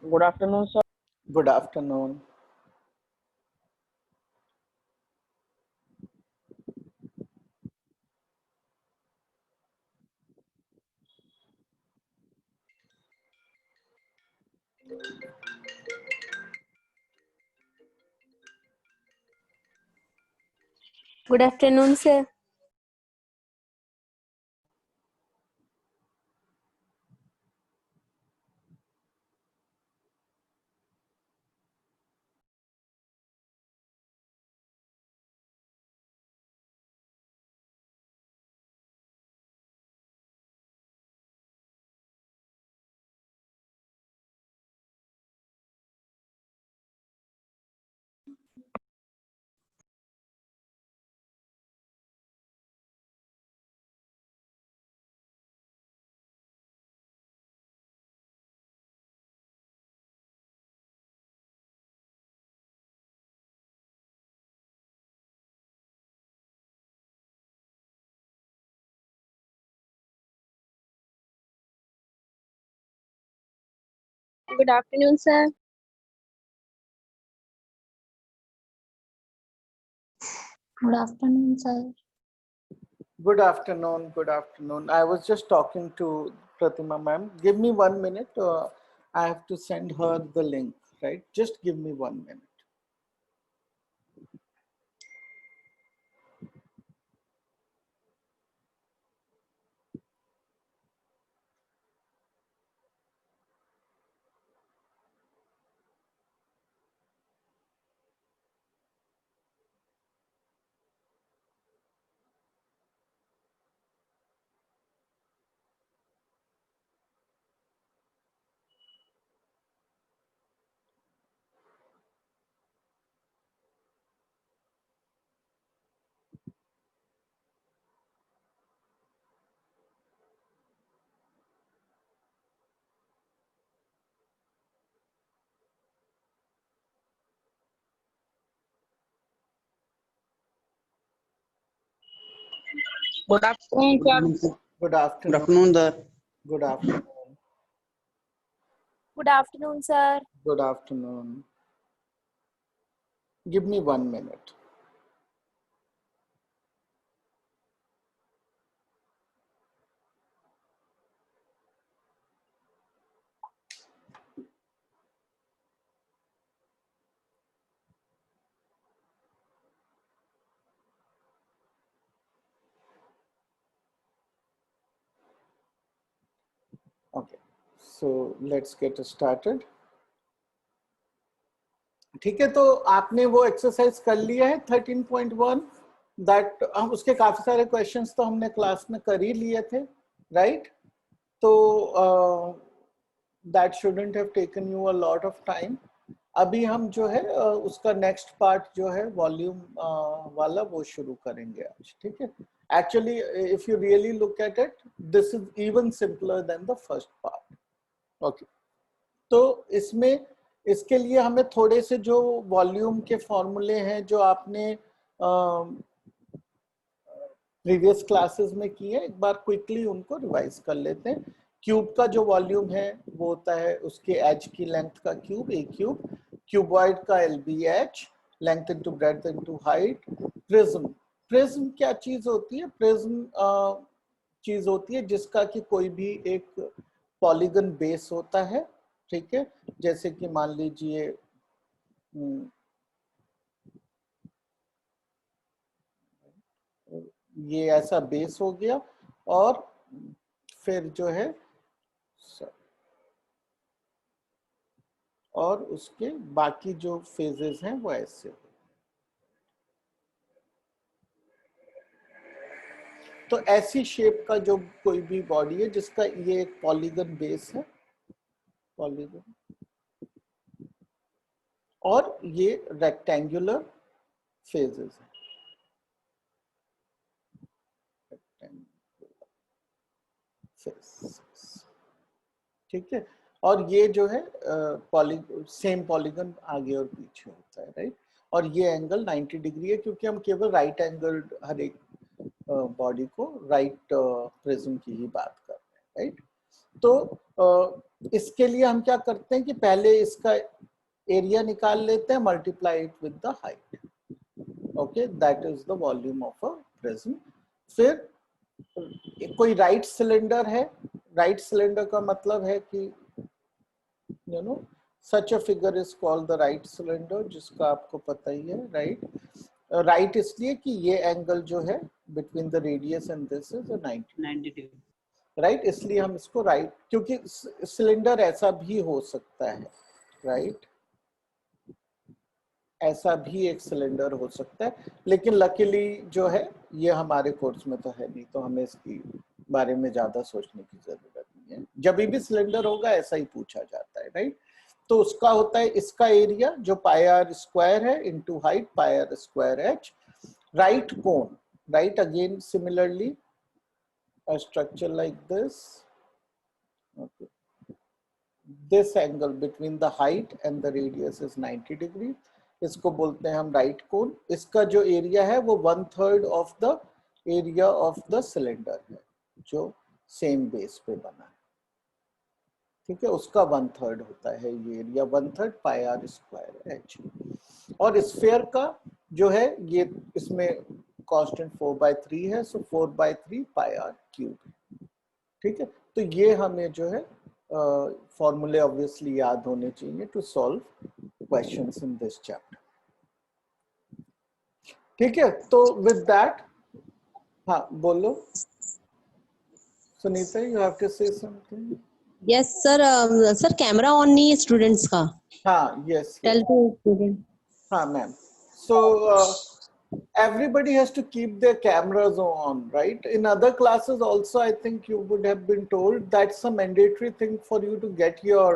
Good afternoon, sir. Good afternoon. Good afternoon, sir. Good afternoon, sir. Good afternoon, sir. Good afternoon. Good afternoon. I was just talking to Pratima ma'am. Give me 1 minute. I have to send her the link, right? Just give me 1 minute. Good afternoon, sir. Good afternoon. Good afternoon, sir. Good afternoon. Good afternoon, sir. Good afternoon. Give me 1 minute. Okay. So let's get started. ठीक है, तो आपने वो exercise कर लिया है 13.1 that हम उसके काफी सारे क्वेश्चंस तो हमने क्लास में कर ही लिए थे, राइट? तो that shouldn't have taken you a lot of time. अभी हम जो है उसका नेक्स्ट पार्ट जो है वॉल्यूम वाला वो शुरू करेंगे आज, ठीक है? Actually if you really look at it, this is even simpler than the first part. Okay, तो इसमें इसके लिए हमें थोड़े से जो वॉल्यूम के फॉर्मूले हैं जो आपने प्रीवियस क्लासेस में किए, एक बार क्विकली उनको रिवाइज कर लेते हैं. क्यूब का जो वॉल्यूम है वो होता है उसके एज की लेंथ का क्यूब, ए क्यूब. क्यूबॉइड का LBH, length into breadth into height. Prism, prism क्या चीज होती है? प्रिज्म चीज होती है जिसका कि कोई भी एक पॉलीगन बेस होता है, ठीक है? जैसे कि मान लीजिए ये ऐसा बेस हो गया और फिर जो है और उसके बाकी जो फेजेस हैं वो ऐसे. तो ऐसी शेप का जो कोई भी बॉडी है जिसका ये एक पॉलीगन बेस है, पॉलीगन, और ये रेक्टेंगुलर फेजेस है, ठीक है? और ये जो है सेम पॉलीगन आगे और पीछे होता है, राइट? और ये एंगल 90 डिग्री है क्योंकि हम केवल राइट एंगल हर एक बॉडी को राइट प्रिज्म की ही बात कर रहे हैं, राइट? तो इसके लिए हम क्या करते हैं कि पहले इसका एरिया निकाल लेते हैं, multiply it with the height. Okay, that is the volume of a prism. फिर कोई राइट सिलेंडर है. राइट सिलेंडर का मतलब है कि you know such a figure is called the right cylinder, जिसका आपको पता ही है. राइट, राइट इसलिए कि ये एंगल जो है between the radius and this is 90 degree. Right, इसलिए हम इसको राइट, क्योंकि सिलेंडर ऐसा भी हो सकता है. राइट, ऐसा भी एक सिलेंडर हो सकता है, लेकिन लकीली जो है ये हमारे कोर्स में तो है नहीं, तो हमें इसकी बारे में ज्यादा सोचने की जरूरत नहीं है. जब भी सिलेंडर होगा ऐसा ही पूछा जाता है. राइट, तो उसका होता है इसका एरिया जो पाई आर स्क्वायर है into height pi r square h. Right cone, right, again similarly a structure like this. Okay, this angle between the height and the radius is 90 degree. इसको बोलते हैं हम राइट कोन. इसका जो area है वो 1/3 of the area of the cylinder है जो सेम बेस पे बना है. ठीक है, उसका 1/3 होता है ये area, 1/3 pi r square h. और स्फीयर का जो है ये इसमें कांस्टेंट 4/3 है, सो 4/3 पाई आर क्यूब. ठीक है, तो ये हमें जो है फॉर्मूले ऑब्वियसली याद होने चाहिए to solve questions in this chapter. ठीक है, तो विद दैट, हाँ बोलो Sunita, you have to say something. Yes sir. Sir camera on नहीं है स्टूडेंट्स का. हाँ, यस, टेल टू स्टूडेंट. हाँ ma'am. So everybody has to keep their cameras on, right? In other classes also, I think you would have been told that's a mandatory thing for you to get your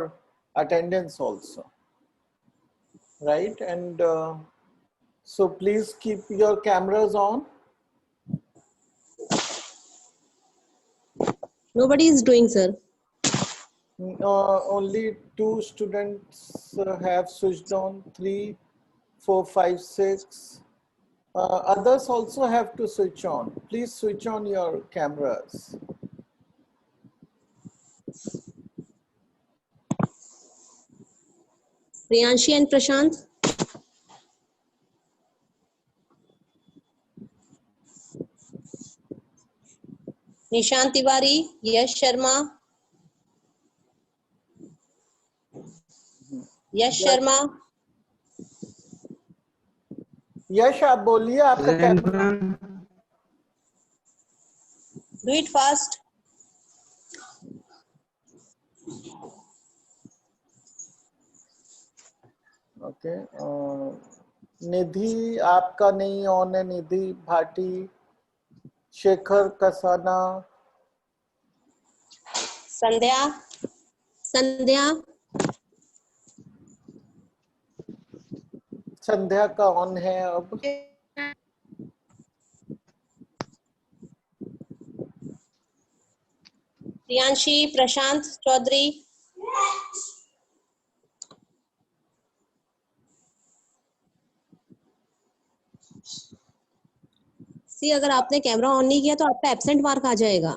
attendance also, right? And so please keep your cameras on. Nobody is doing, sir. Only 2 students have switched on. 3, 4, 5, 6. Others also have to switch on. Please switch on your cameras. Priyanshi and Prashant. Nishant Tiwari, Yash Sharma. Yash Sharma. Yash, आप बोलिए, आपका camera. Do it fast. Okay, Nidhi आपका नहीं on है. निधि भाटी, शेखर कसाना, संध्या. संध्या. संध्या का on है अब. प्रियांशी. प्रशांत चौधरी. सी, अगर आपने कैमरा ऑन नहीं किया तो आपका एब्सेंट मार्क आ जाएगा.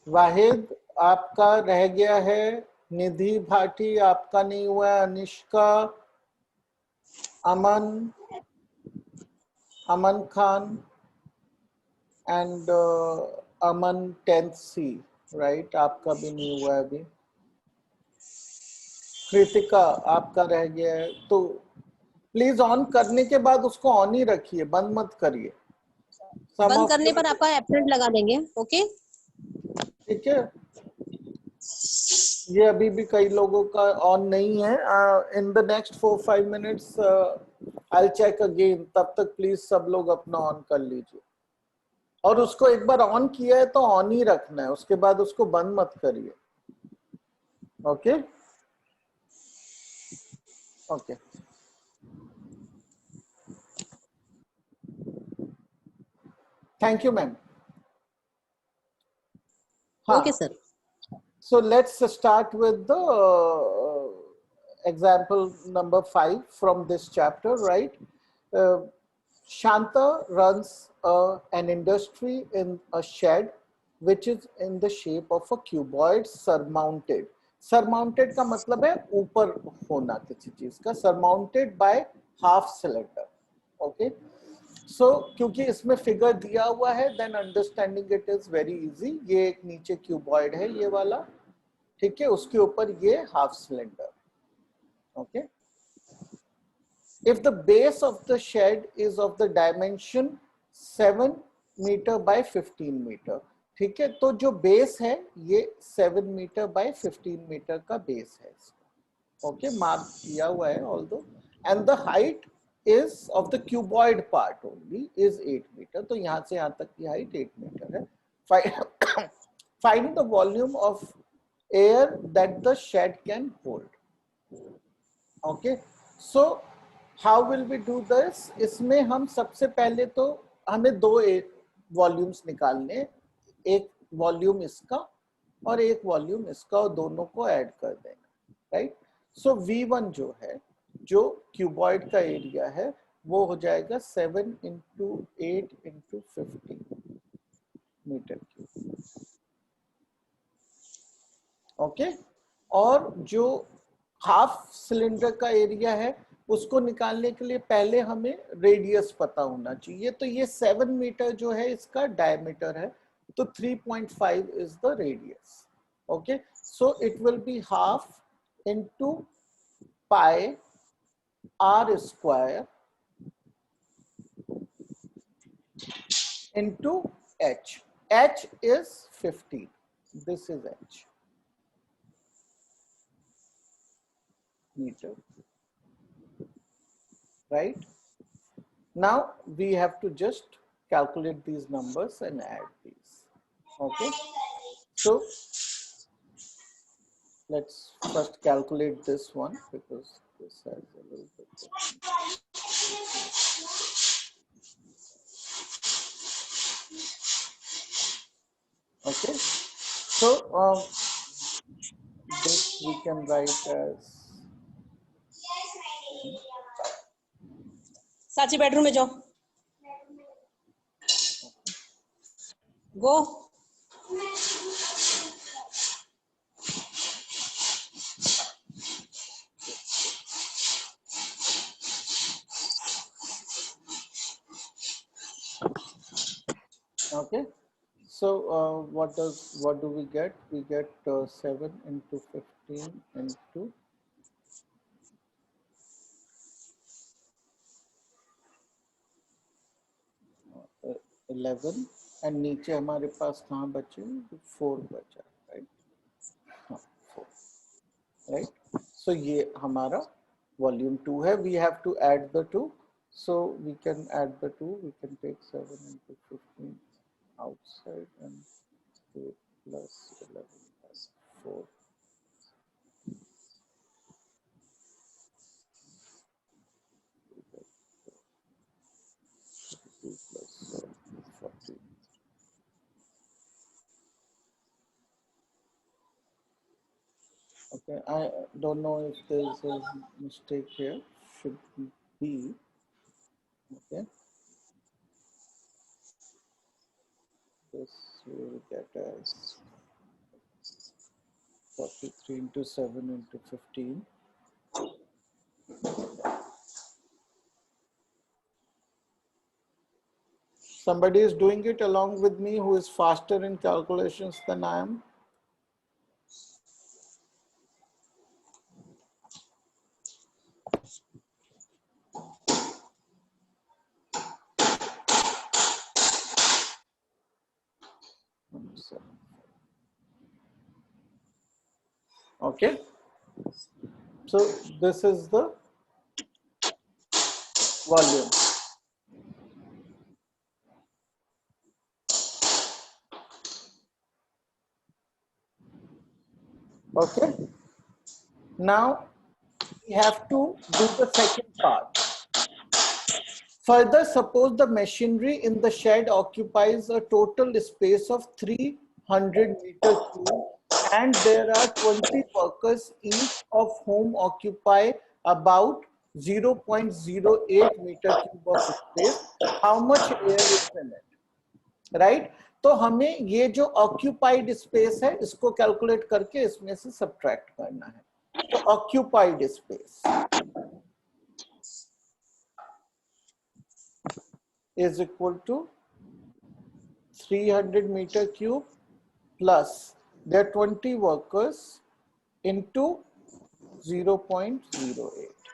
वाहिद आपका रह गया है. निधि भाटी आपका नहीं हुआ है. Anishka, Aman, Aman Khan and Aman 10th C, right, आपका भी नहीं हुआ है अभी. कृतिका आपका रह गया है. तो प्लीज ऑन करने के बाद उसको ऑन ही रखिए, बंद मत करिए. बंद करने पर आपका एब्सेंट लगा देंगे. ओके, ठीक है, ये अभी भी कई लोगों का ऑन नहीं है. In the next 4-5 minutes I will check again. तब तक प्लीज सब लोग अपना ऑन कर लीजिए. और उसको एक बार ऑन किया है तो ऑन ही रखना है, उसके बाद उसको बंद मत करिए. Okay okay. Thank you ma'am. Okay sir. So let's start with the example number 5 from this chapter, right? Shanta runs an industry in a shed which is in the shape of a cuboid surmounted. Surmounted का मतलब है ऊपर होना किसी चीज का, surmounted by half cylinder. Okay, so क्योंकि इसमें फिगर दिया हुआ है, then understanding it is very easy. ये एक नीचे क्यूबॉइड है ये वाला, ठीक है, उसके ऊपर ये half cylinder. Okay, if the base of the shed is of the dimension 7 meter by 15 meter, ठीक है, तो जो बेस है ये 7 मीटर बाय 15 मीटर का बेस है. ओके, मार्क किया हुआ है although, and the height is of the cuboid part only is 8 metre. तो यहाँ से यहाँ तक की हाइट 8 मीटर है. Find the volume of air that the shed can hold. Okay, so how will we do this? इसमें हम सबसे पहले तो हमें दो वॉल्यूम्स निकालने, एक वॉल्यूम इसका और एक वॉल्यूम इसका, और दोनों को ऐड कर देना. राइट, सो V1 जो है, जो क्यूबॉइड का एरिया है, वो हो जाएगा 7 into 8 into 15 metre cube. Okay, और जो हाफ सिलेंडर का एरिया है उसको निकालने के लिए पहले हमें रेडियस पता होना चाहिए. तो ये 7 मीटर जो है इसका डायमीटर है, तो 3.5 is the radius. Okay, so it will be half into pi r square into h. H is 15. This is h meter. Right, now we have to just calculate these numbers and add these. Okay, so let's first calculate this one because this has a little bit. Okay, so this we can write as, साची bedroom में जाओ. गो. okay, so what do we get? We get 7 into 15 into 11, and नीचे हमारे पास कहाँ बचे? 4 बचा. Right, हाँ 4. Right, सो ये हमारा वॉल्यूम 2 है. We have to add the 2, so we can add the 2. We can take 7 into 15 outside and 8 plus 11 plus 4. Plus 40. Okay, I don't know if there's a mistake here. Should be. Okay, this will get as 43 into 7 into 15. Somebody is doing it along with me who is faster in calculations than I am. Okay, so this is the volume. Okay, now we have to do the second part. Further, suppose the machinery in the shed occupies a total space of 300 meter cube and there are 20 workers, each of whom occupy about 0.08 meter cube of space. How much air is in it? Right? तो हमें ये जो occupied space है इसको calculate करके इसमें से subtract करना है. तो occupied space is equal to 300 meter cube plus there are 20 workers into 0.08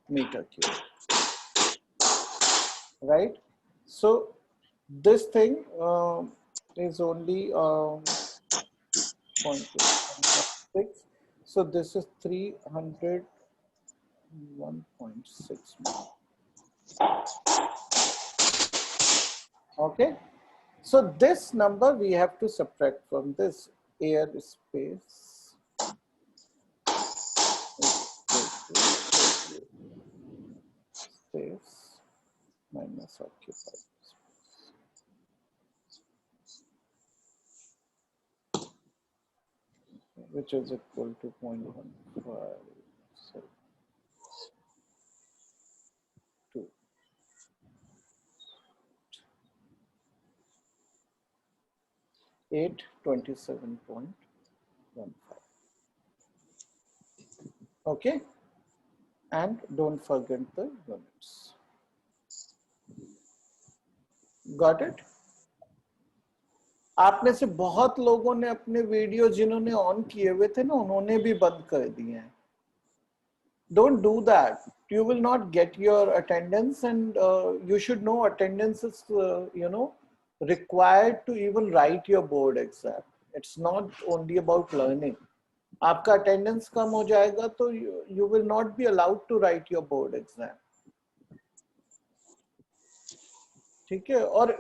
meter cube, right? So this thing is only 0.6, so this is 301.6 meter. Okay, so this number we have to subtract from this air space minus occupied space, which is equal to 0.1572. 827.15. Okay, and don't forget the units. Got it? आप में से बहुत लोगों ने अपने video जिन्होंने on किए हुए थे ना उन्होंने भी बंद कर दिए हैं. Don't do that. You will not get your attendance, and you should know attendance is required to even write your board exam. It's not only about learning. आपका attendance कम हो जाएगा तो you will not be allowed to write your board exam. ठीक है. और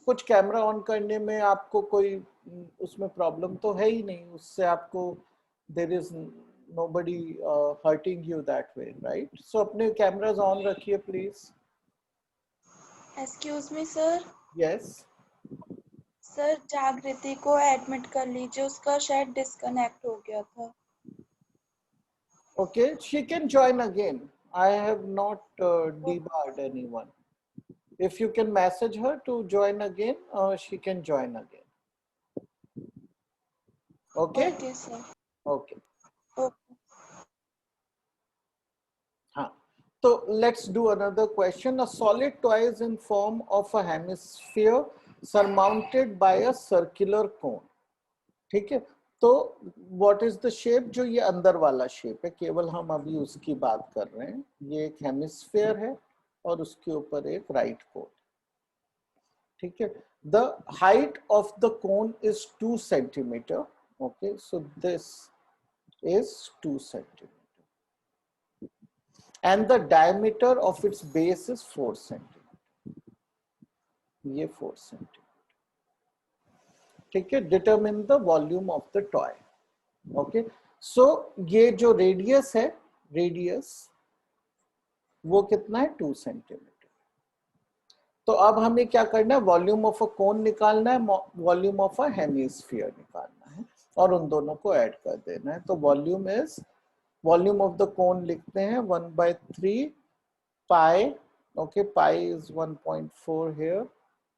कुछ camera on करने में आपको कोई उसमें प्रॉब्लम तो है ही नहीं. उससे आपको there is nobody hurting you that way, right? So अपने cameras on रखिए please. Excuse me sir. Yes. Sir जागृति को एडमिट कर लीजिए, उसका शायद डिस्कनेक्ट हो गया था. Okay, she can join again. I have not debarred anyone. If you can message her to join again, she can join again. Okay? Okay sir. Okay. Okay. So let's do another question. A solid toy is in form of a hemisphere surmounted by a circular cone. ठीक है. तो what is the shape? जो ये अंदर वाला shape है, केवल हम अभी उसकी बात कर रहे हैं. ये एक hemisphere है और उसके ऊपर एक right cone. ठीक है. The height of the cone is 2 centimeter. Okay, so this is 2 centimeter. And the diameter of its base is 4 centimeter. ये 4 centimeter. ठीक है. Determine the volume of the toy. Okay. So ये जो radius है, radius वो कितना है 2 centimeter. तो अब हमें क्या करना है? Volume of a cone निकालना है, volume of a hemisphere निकालना है और उन दोनों को ऐड कर देना है. तो volume is volume of the cone लिखते हैं 1/3 pi. Okay, pi is 1.4 here.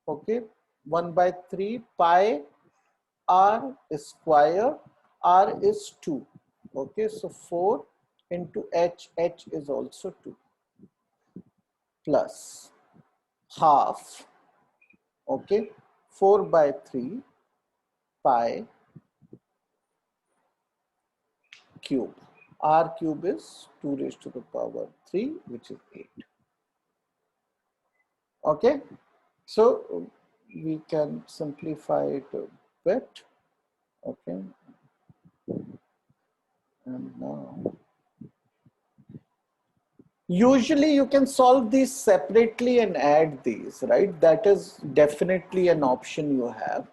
Okay, 1/3 pi r square. R is 2. Okay, so 4 into h. H is also 2 plus half. Okay, 4/3 pi cube. R cube is 2 raised to the power 3, which is 8. Okay, so we can simplify it a bit. Okay, and now usually you can solve these separately and add these, right? That is definitely an option you have,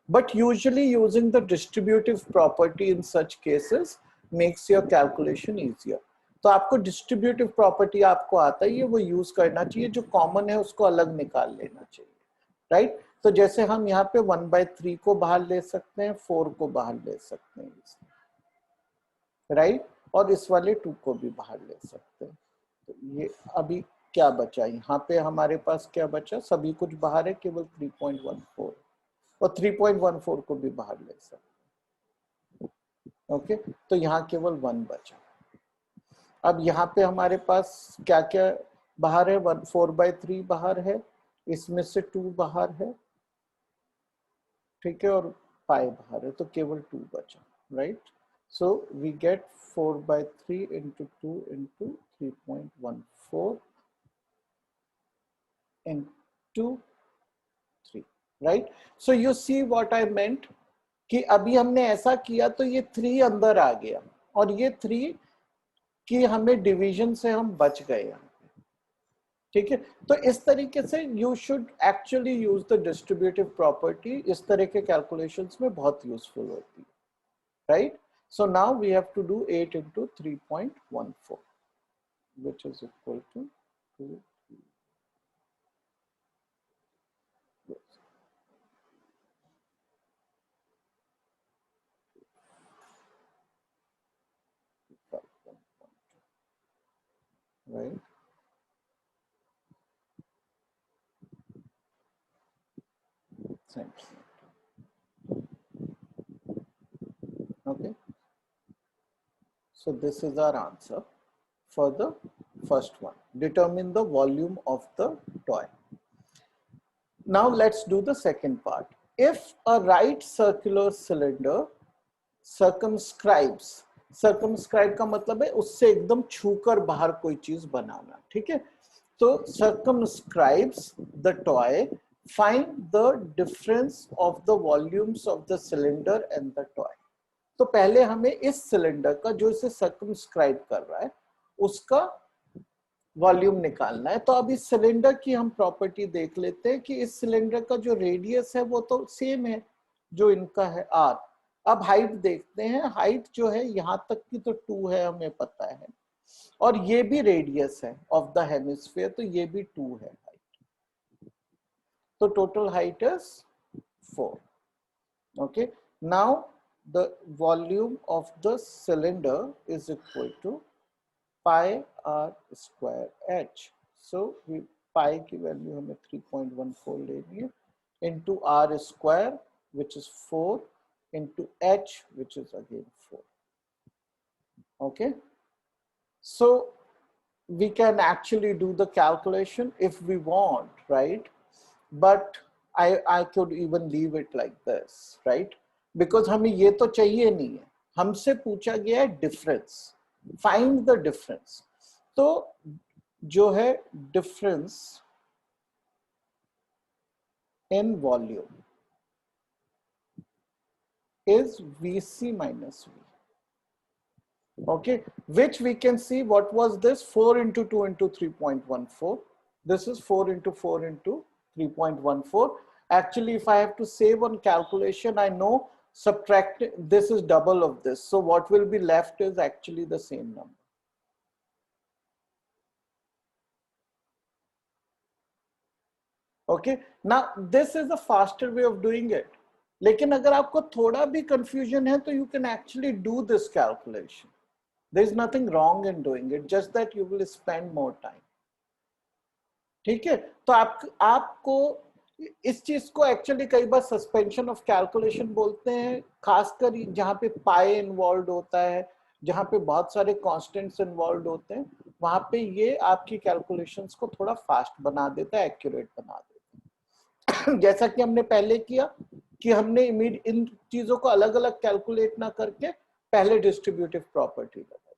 but usually using the distributive property in such cases makes your calculation easier. तो आपको distributive property आपको आता ही है, वो use करना चाहिए. जो common है उसको अलग निकाल लेना चाहिए, right? तो जैसे हम यहाँ पे 1/3 को बाहर ले सकते हैं, 4 को बाहर ले सकते हैं, right? और इस वाले 2 को भी बाहर ले सकते हैं. तो ये अभी क्या बचा? यहाँ पे हमारे पास क्या बचा? सभी कुछ बाहर है, केवल 3.14. और 3.14 को भी बाहर ले सकते। ओके, तो यहाँ केवल 1 बचा। अब यहाँ पे हमारे पास क्या क्या बाहर है? 4/3 बाहर है, इसमें से 2 बाहर है, ठीक है, और पाई बाहर है, तो केवल 2 बचा, right? So we get 4/3 into 2 into 3.14 into 3, right? So you see what I meant कि अभी हमने ऐसा किया तो ये 3 अंदर आ गया और ये 3 कि हमें डिवीजन से हम बच गए यहाँ पे, ठीक है। तो इस तरीके से you should actually use the distributive property, इस तरह के कैलकुलेशंस में बहुत यूजफुल होती है, right? So now we have to do 8 into 3.14 which is equal to 2, 5.12, right? Okay, so this is our answer for the first one. Determine the volume of the toy. Now let's do the second part. If a right circular cylinder circumscribes, circumscribe का मतलब है उससे एकदम छूकर बाहर कोई चीज बनाना, ठीक है? तो circumscribes the toy, find the difference of the volumes of the cylinder and the toy. तो पहले हमें इस सिलेंडर का जो इसे सर्कमस्क्राइब कर रहा है उसका वॉल्यूम निकालना है। तो अब इस सिलेंडर की हम प्रॉपर्टी देख लेते हैं कि इस सिलेंडर का जो रेडियस है वो तो सेम है जो इनका है r। अब हाइट देखते हैं, हाइट जो है यहाँ तक की तो 2 है हमें पता है, और ये भी रेडियस है ऑफ द हेमिस्फीयर, तो ये भी 2 है हाइट, तो total height is 4। Okay, now the volume of the cylinder is equal to pi r square h. So we pi की वैल्यू हमें 3.14 लेनी है into r square which is 4 into h which is again 4. Okay, so we can actually do the calculation if we want, right? But I could even leave it like this, right? Because हमें ये तो चाहिए नहीं है, हमसे पूछा गया है डिफरेंस, फाइंड द डिफरेंस। तो जो है difference in volume is VC minus V. Okay, which we can see what was this 4 into 2 into 3.14. This is 4 into 4 into 3.14. Actually, if I have to save on calculation, I know subtract this is double of this, so what will be left is actually the same number. Okay, now this is a faster way of doing it, लेकिन अगर आपको थोड़ा भी confusion है तो you can actually do this calculation. There is nothing wrong in doing it, just that you will spend more time. ठीक है, तो आपको इस चीज को एक्चुअली कई बार सस्पेंशन ऑफ कैलकुलेशन बोलते हैं, खासकर जहां पे पाई इन्वॉल्व होता है, जहां पे बहुत सारे कांस्टेंट्स इन्वॉल्व होते हैं, वहां पे ये आपकी कैलकुलेशंस को थोड़ा फास्ट बना देता है, एक्यूरेट बना देता है। जैसा कि हमने पहले किया कि हमने इन चीजों को अलग अलग कैलकुलेट ना करके पहले डिस्ट्रीब्यूटिव प्रॉपर्टी लगाई,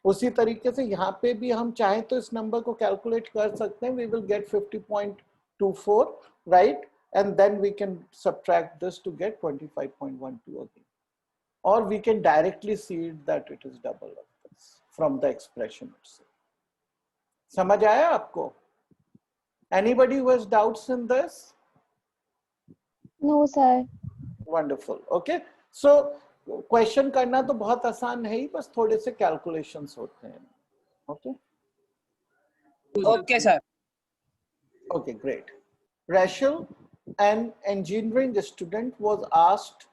उसी तरीके से यहाँ पे भी हम चाहें तो इस नंबर को कैलकुलेट कर सकते हैं। We will get 50.24, right? And then we can subtract this to get 25.12 again, or we can directly see that it is double of this from the expression itself. समझ आया आपको? Anybody who has doubts in this? No, sir. Wonderful. Okay, so question करना तो बहुत आसान है ही, बस थोड़े से कैलकुलेशंस होते हैं। Okay Okay, sir. Okay, great. Rachel, an engineering student, was asked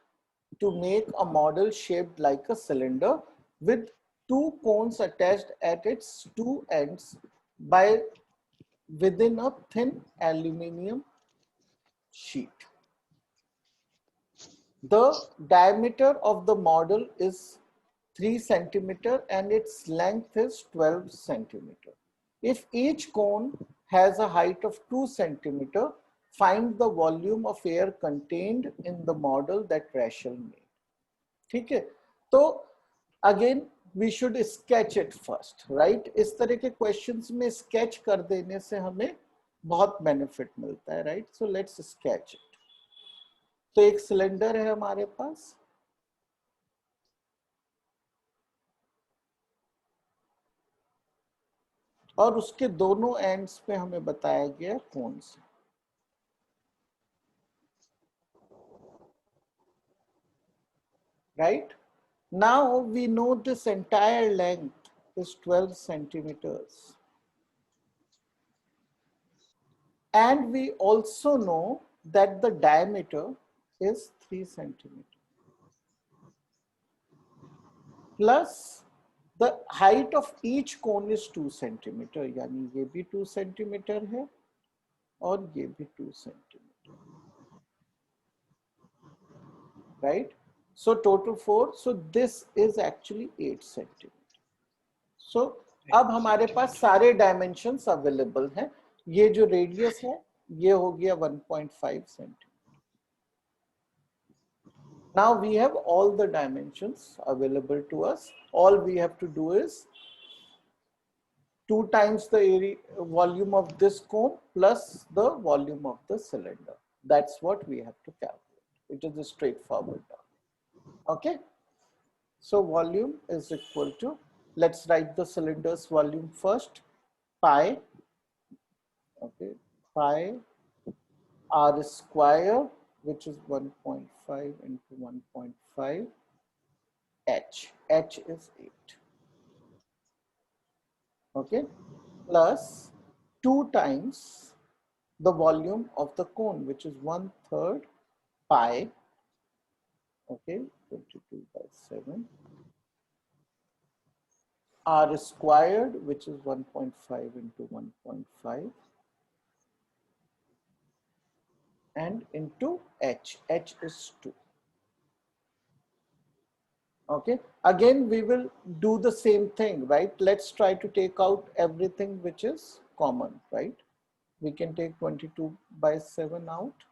to make a model shaped like a cylinder with 2 cones attached at its 2 ends by within a thin aluminium sheet. The diameter of the model is 3 centimeter and its length is 12 centimeter. If each cone has a height of 2 centimeter, find the volume of air contained in the model that Rachel made. ठीक है, तो again we should sketch it first, right? इस तरह के questions में sketch कर देने से हमें बहुत बेनिफिट मिलता है, right? So let's sketch it. तो एक सिलेंडर है हमारे पास, और उसके दोनों एंड्स पे हमें बताया गया कौन सा, right? Now we know this entire length is 12 centimeters. And we also know that the diameter is 3 centimeters. Plus the height of each cone is 2 centimeter. यानी ये भी 2 centimeter है और ये भी 2 centimeter. Right? So total 4. So this is actually 8 centimeter. So अब हमारे पास सारे dimensions available हैं. ये जो radius है ये हो गया 1.5 centimeter. Now we have all the dimensions available to us. All we have to do is 2 times the area volume of this cone plus the volume of the cylinder. That's what we have to calculate. It is a straightforward. Okay. So volume is equal to, let's write the cylinder's volume first. Pi. Okay. Pi r square, which is 1.5 into 1.5 h. H is 8. Okay, plus 2 times the volume of the cone, which is 1/3 pi. Okay, 22 by 7. R squared, which is 1.5 into 1.5. And into h. H is 2. Okay, again we will do the same thing, right? Let's try to take out everything which is common, right? We can take 22 by 7 out.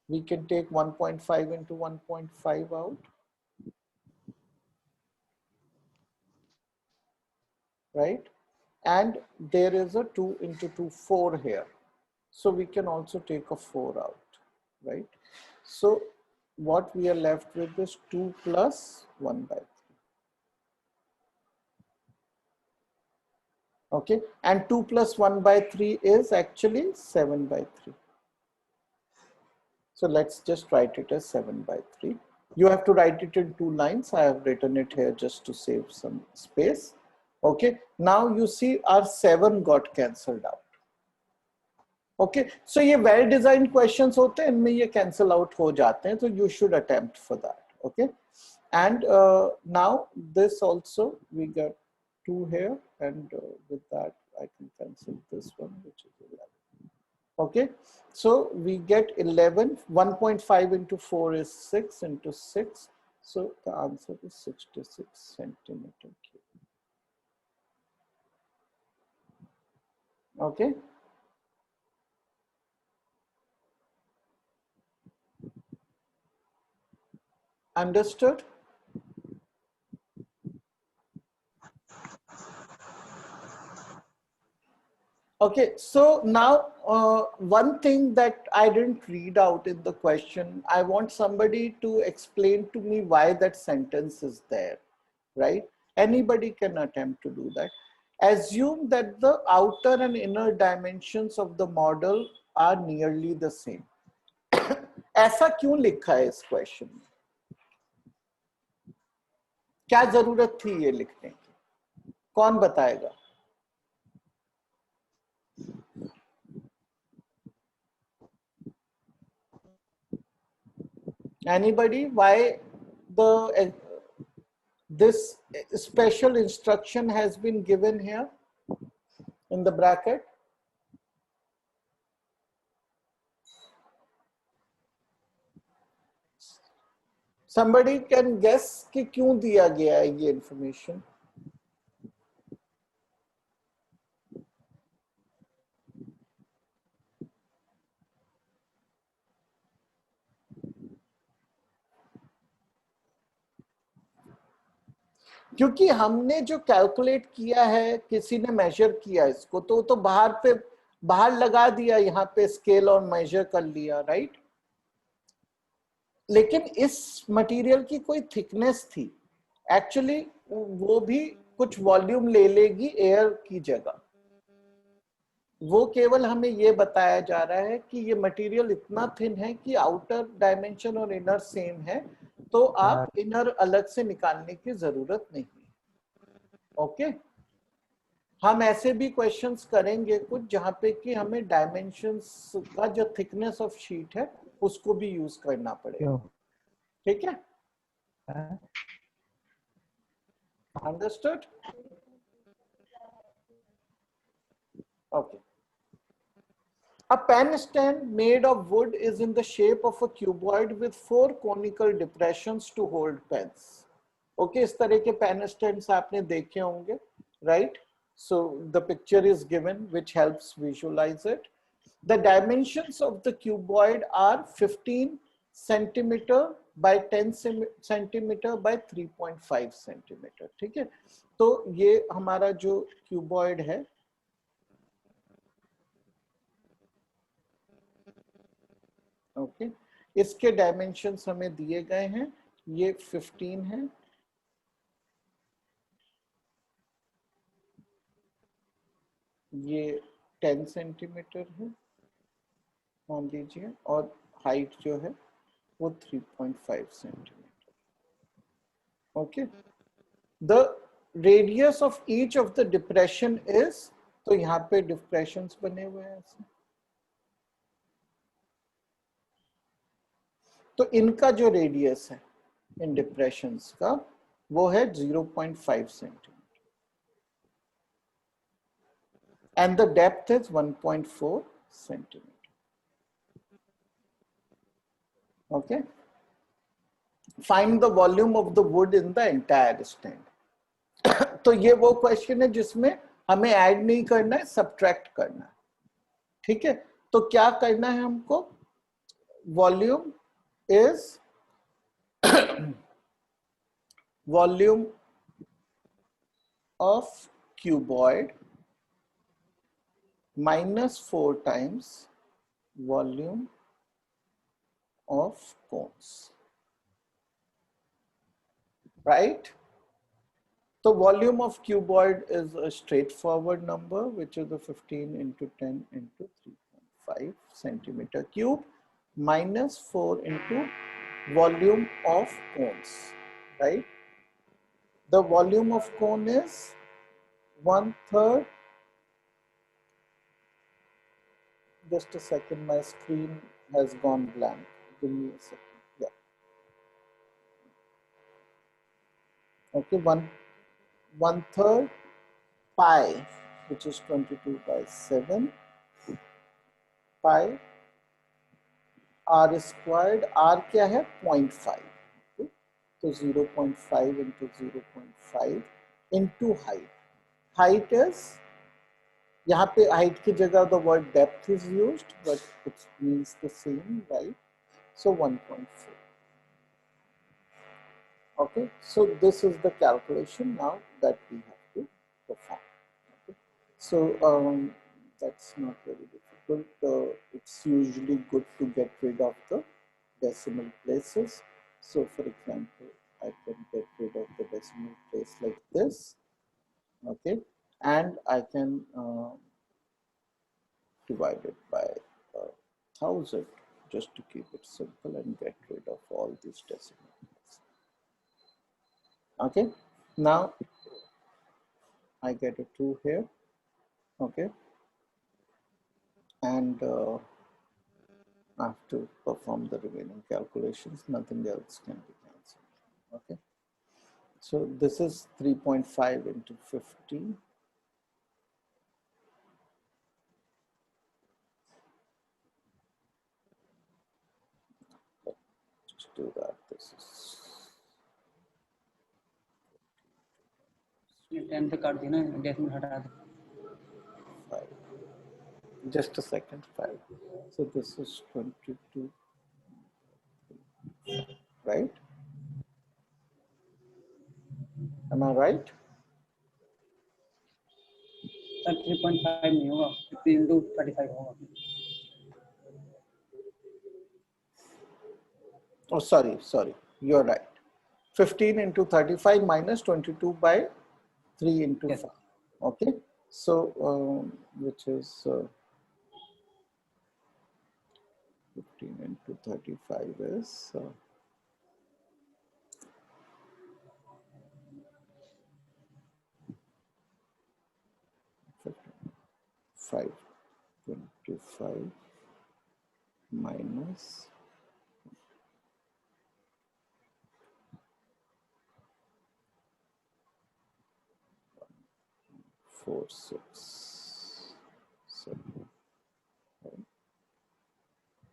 We can take 1.5 into 1.5 out. Right? And there is a 2 into 2, 4 here. So we can also take a 4 out, right? So what we are left with is 2 plus 1 by 3. Okay, and 2 plus 1 by 3 is actually 7 by 3. So let's just write it as 7 by 3. You have to write it in 2 lines. I have written it here just to save some space. Okay, now you see our 7 got cancelled out. Okay, so ये well designed questions होते हैं, इनमें ये cancel out हो जाते हैं, so you should attempt for that. Okay, and now this also we got 2 here, and with that I can cancel this one, which is 11. Okay, so we get 11. 1.5 into 4 is 6 into 6, so the answer is 66 centimeter cube. Okay. Understood? Okay, so now one thing that I didn't read out in the question, I want somebody to explain to me why that sentence is there, right? Anybody can attempt to do that. Assume that the outer and inner dimensions of the model are nearly the same. ऐसा क्यों लिखा है इस question में? क्या जरूरत थी ये लिखने की? कौन बताएगा? Anybody? Why this special instruction has been given here in the bracket? somebody can guess कि क्यों दिया गया है ये information? क्योंकि हमने जो कैलकुलेट किया है, किसी ने मेजर किया इसको, तो बाहर लगा दिया, यहाँ पे स्केल और मेजर कर लिया, राइट? लेकिन इस मटेरियल की कोई थिकनेस थी, एक्चुअली वो भी कुछ वॉल्यूम ले लेगी एयर की जगह। वो केवल हमें ये बताया जा रहा है कि ये मटेरियल इतना थिन है कि आउटर डायमेंशन और इनर सेम है, तो आप इनर अलग से निकालने की जरूरत नहीं है। ओके, हम ऐसे भी क्वेश्चंस करेंगे कुछ जहां पे कि हमें डायमेंशंस का जो थिकनेस ऑफ शीट है उसको भी यूज करना पड़ेगा। ठीक है, understood? Okay. A pen stand made of wood is in the shape of a cuboid with 4 conical depressions to hold pens. Okay, इस तरह के pen stands आपने देखे होंगे, right? So the picture is given which helps visualize it. The dimensions of the cuboid are 15 centimeter by 10 centimeter by 3.5 centimeter. ठीक है, तो ये हमारा जो cuboid है, ओके, इसके डायमेंशंस हमें दिए गए हैं, ये 15 है, ये 10 सेंटीमीटर है मान लीजिए, और हाइट जो है वो 3.5 centimetre. Okay, the radius of each of the depression is, तो यहाँ पे डिप्रेशंस बने हुए हैं ऐसे, तो इनका जो रेडियस है इन डिप्रेशंस का वो है 0.5 centimetre and the depth is 1.4 centimeter. Okay, find the volume of the wood in the entire stand. तो ये वो क्वेश्चन है जिसमें हमें ऐड नहीं करना है, सब्ट्रैक्ट करना है। ठीक है, तो क्या करना है हमको? Volume is volume of cuboid -4 times volume of cones, right? So volume of cuboid is a straightforward number, which is the 15 into 10 into 3.5 centimeter cube -4 into volume of cones, right? The volume of cone is 1/3. Just a second, my screen has gone blank. Give me a second. Yeah. Okay, 1/3 pi, which is 22/7 pi r squared. R क्या है? 0.5. Okay? तो 0.5 into 0.5 into height. Height is, यहाँ पे height की जगह the word depth is used, but it means the same, right? So 1.4. Okay, so this is the calculation now that we have to perform. Okay? So that's not very difficult. It's usually good to get rid of the decimal places. So for example, I can get rid of the decimal place like this. Okay, and I can divide it by 1000 just to keep it simple and get rid of all these decimal places. Okay, now I get a 2 here. Okay, and I have to perform the remaining calculations. Nothing else can be cancelled. Okay, so this is 3.5 into 50. Let's do that. This is 10 से काट दी ना, decimal हटा दो। 5. Just a second. 5. So this is 22, right? Am I right? Sir 3.5 नहीं होगा, 50 into 35 होगा। Oh, sorry. You're right. 15 into 35 minus 22 by 3 into Yes. 5. Okay. So, which is 15 into 35 is 525 minus 4, 6, 7, 5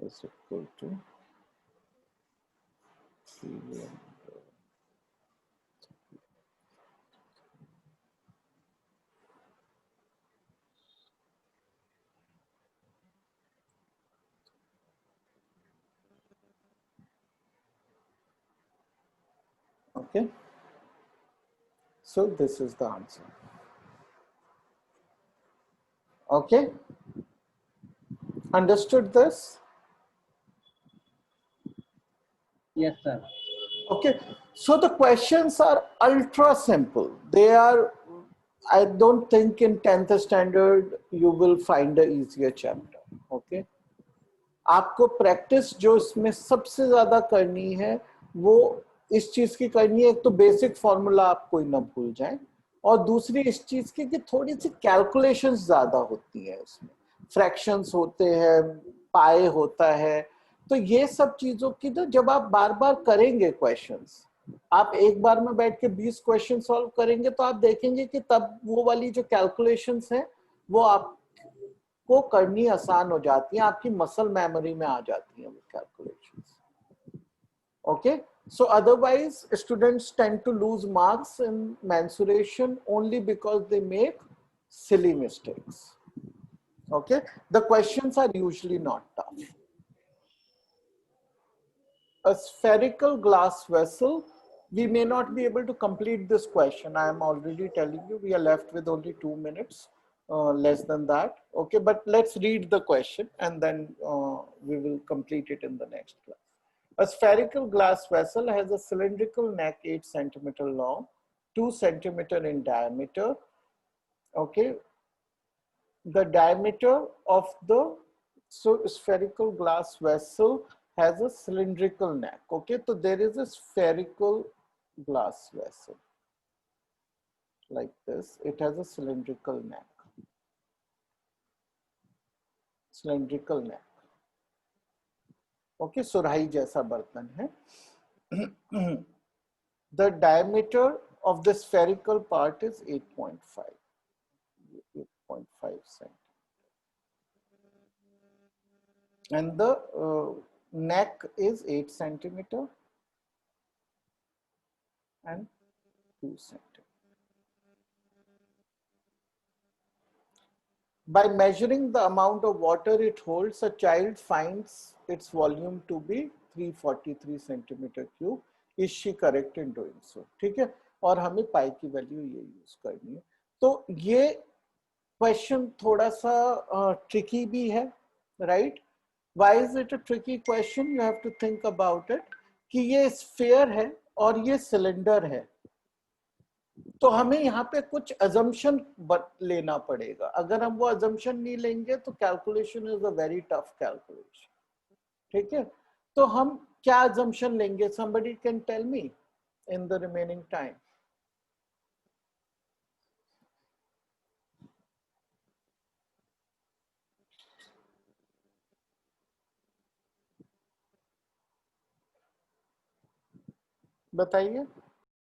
is equal to 3. Okay. So this is the answer. Okay. Understood this? Yes sir. Okay, so the questions are ultra simple. They are, I don't think in 10th standard you will find an easier chapter. Okay, आपको practice जो इसमें सबसे ज्यादा करनी है वो इस चीज की करनी है, एक तो बेसिक फॉर्मूला आप कोई ना भूल जाए, और दूसरी इस चीज की कि थोड़ी सी कैलकुलेशंस ज्यादा होती है इसमें, फ्रैक्शंस होते हैं, पाए होता है, तो ये सब चीजों की तो जब आप बार बार करेंगे क्वेश्चंस, आप एक बार में बैठ के 20 क्वेश्चन सॉल्व करेंगे तो आप देखेंगे कि तब वो वाली जो कैलकुलेशंस है वो आपको करनी आसान हो जाती है, आपकी मसल मेमोरी में आ जाती है वो calculations. Okay, so otherwise students tend to lose marks in mensuration only because they make silly mistakes. Okay, the questions are usually not tough. A spherical glass vessel, we may not be able to complete this question. I am already telling you we are left with only 2 minutes, less than that. Okay, but let's read the question and then we will complete it in the next class. A spherical glass vessel has a cylindrical neck 8 centimeter long, 2 centimeter in diameter. Okay, the diameter of the spherical glass vessel has a cylindrical neck. Okay, so there is a spherical glass vessel like this. It has a cylindrical neck. Cylindrical neck. Okay, सुराही जैसा बर्तन है. The diameter of the spherical part is 8.5 centimeter. And the neck is 8 centimeter and 2 centimeter. By measuring the amount of water it holds, a child finds its volume to be 343 centimeter cube. Is she correct in doing so? ठीक है, और हमें पाई की value ये use करनी है. तो ये क्वेश्चन थोड़ा सा ट्रिकी भी है, right? Why is it a tricky question? You have to think about it. कि ये स्फीयर है और ये सिलेंडर है, तो हमें यहाँ पे कुछ assumption लेना पड़ेगा. अगर हम वो assumption नहीं लेंगे तो calculation is a very tough calculation. ठीक है, तो हम क्या assumption लेंगे? Somebody can tell me in the remaining time. बताइए.